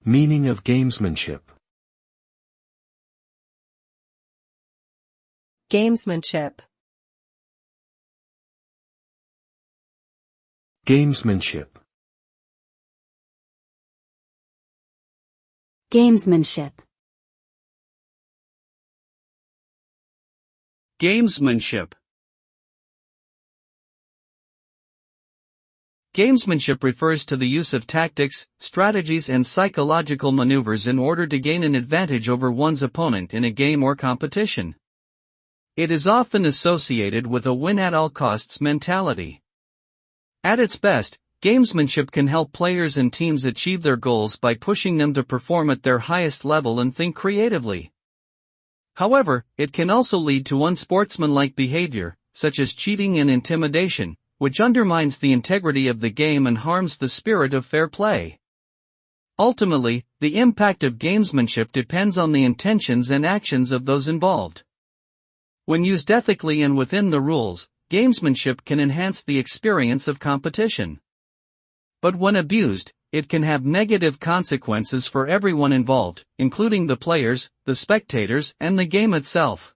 Meaning of gamesmanship. Gamesmanship. Gamesmanship. Gamesmanship. Gamesmanship. Gamesmanship refers to the use of tactics, strategies and psychological maneuvers in order to gain an advantage over one's opponent in a game or competition. It is often associated with a win-at-all-costs mentality. At its best, gamesmanship can help players and teams achieve their goals by pushing them to perform at their highest level and think creatively. However, it can also lead to unsportsmanlike behavior, such as cheating and intimidation, which undermines the integrity of the game and harms the spirit of fair play. Ultimately, the impact of gamesmanship depends on the intentions and actions of those involved. When used ethically and within the rules, gamesmanship can enhance the experience of competition. But when abused, it can have negative consequences for everyone involved, including the players, the spectators, and the game itself.